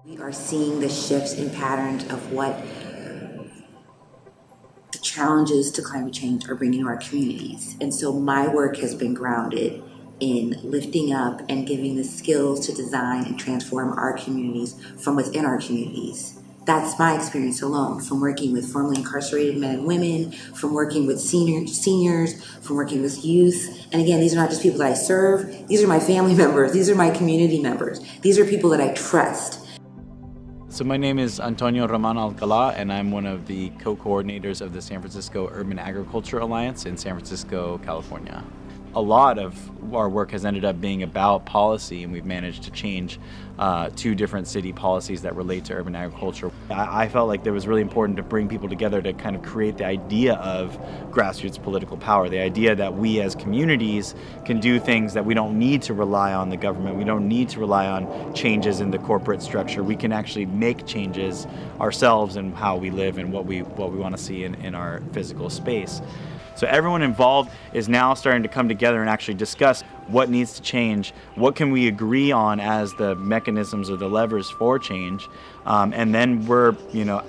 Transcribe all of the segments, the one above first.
We are seeing the shifts in patterns of what the challenges to climate change are bringing to our communities. And so my work has been grounded in lifting up and giving the skills to design and transform our communities from within our communities. That's my experience alone, from working with formerly incarcerated men and women, from working with seniors, from working with youth. And again, these are not just people that I serve. These are my family members. These are my community members. These are people that I trust. So my name is Antonio Roman Alcala, and I'm one of the co-coordinators of the San Francisco Urban Agriculture Alliance in San Francisco, California. A lot of our work has ended up being about policy, and we've managed to change 2 different city policies that relate to urban agriculture. I felt like it was really important to bring people together to kind of create the idea of grassroots political power, the idea that we as communities can do things that we don't need to rely on the government, we don't need to rely on changes in the corporate structure. We can actually make changes ourselves in how we live and what we want to see in our physical space. So everyone involved is now starting to come together and actually discuss what needs to change, what can we agree on as the mechanisms or the levers for change, and then we're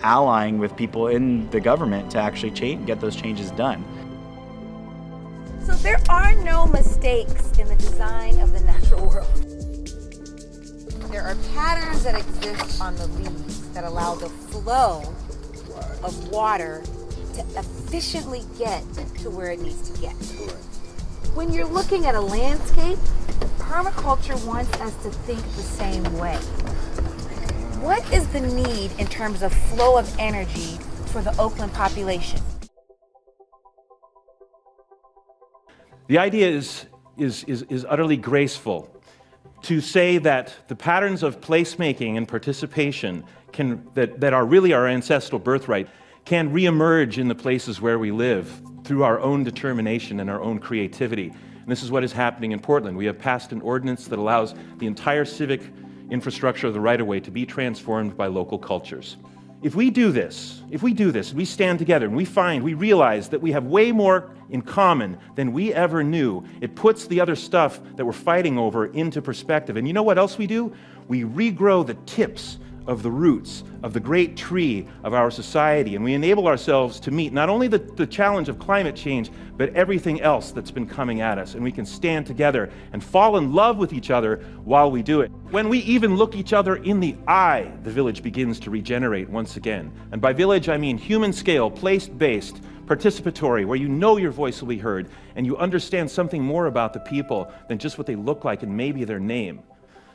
allying with people in the government to actually get those changes done. So there are no mistakes in the design of the natural world. There are patterns that exist on the leaves that allow the flow of water to efficiently get to where it needs to get. When you're looking at a landscape, permaculture wants us to think the same way. What is the need in terms of flow of energy for the Oakland population? The idea is utterly graceful. To say that the patterns of placemaking and participation that are really our ancestral birthright can reemerge in the places where we live through our own determination and our own creativity. And this is what is happening in Portland. We have passed an ordinance that allows the entire civic infrastructure of the right-of-way to be transformed by local cultures. If we do this, we stand together and we realize that we have way more in common than we ever knew. It puts the other stuff that we're fighting over into perspective. And you know what else we do? We regrow the tips of the roots of the great tree of our society, and we enable ourselves to meet not only the challenge of climate change, but everything else that's been coming at us, and we can stand together and fall in love with each other while we do it. When we even look each other in the eye, the village begins to regenerate once again. And by village, I mean human scale, place-based, participatory, where you know your voice will be heard, and you understand something more about the people than just what they look like and maybe their name.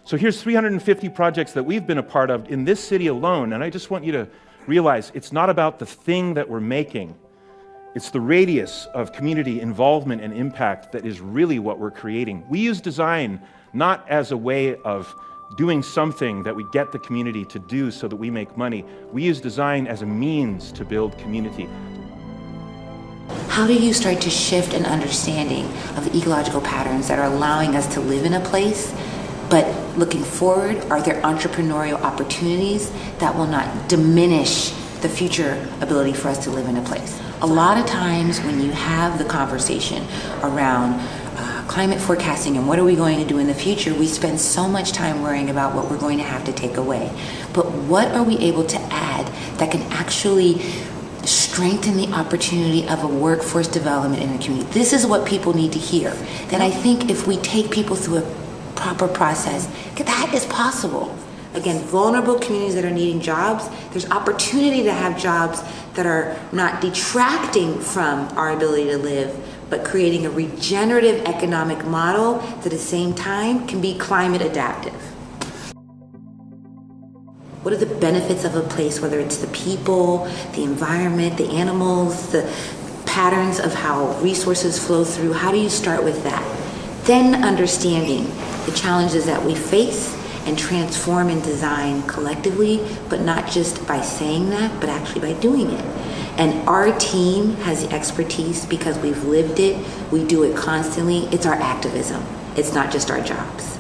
So here's 350 projects that we've been a part of in this city alone, and I just want you to realize it's not about the thing that we're making. It's the radius of community involvement and impact that is really what we're creating. We use design not as a way of doing something that we get the community to do so that we make money. We use design as a means to build community. How do you start to shift an understanding of the ecological patterns that are allowing us to live in a place? But looking forward, are there entrepreneurial opportunities that will not diminish the future ability for us to live in a place? A lot of times when you have the conversation around climate forecasting and what are we going to do in the future, we spend so much time worrying about what we're going to have to take away. But what are we able to add that can actually strengthen the opportunity of a workforce development in a community? This is what people need to hear. And I think if we take people through a proper process, that is possible. Again, vulnerable communities that are needing jobs, there's opportunity to have jobs that are not detracting from our ability to live, but creating a regenerative economic model that at the same time can be climate adaptive. What are the benefits of a place, whether it's the people, the environment, the animals, the patterns of how resources flow through? How do you start with that? Then understanding the challenges that we face and transform and design collectively, but not just by saying that, but actually by doing it. And our team has the expertise because we've lived it, we do it constantly. It's our activism. It's not just our jobs.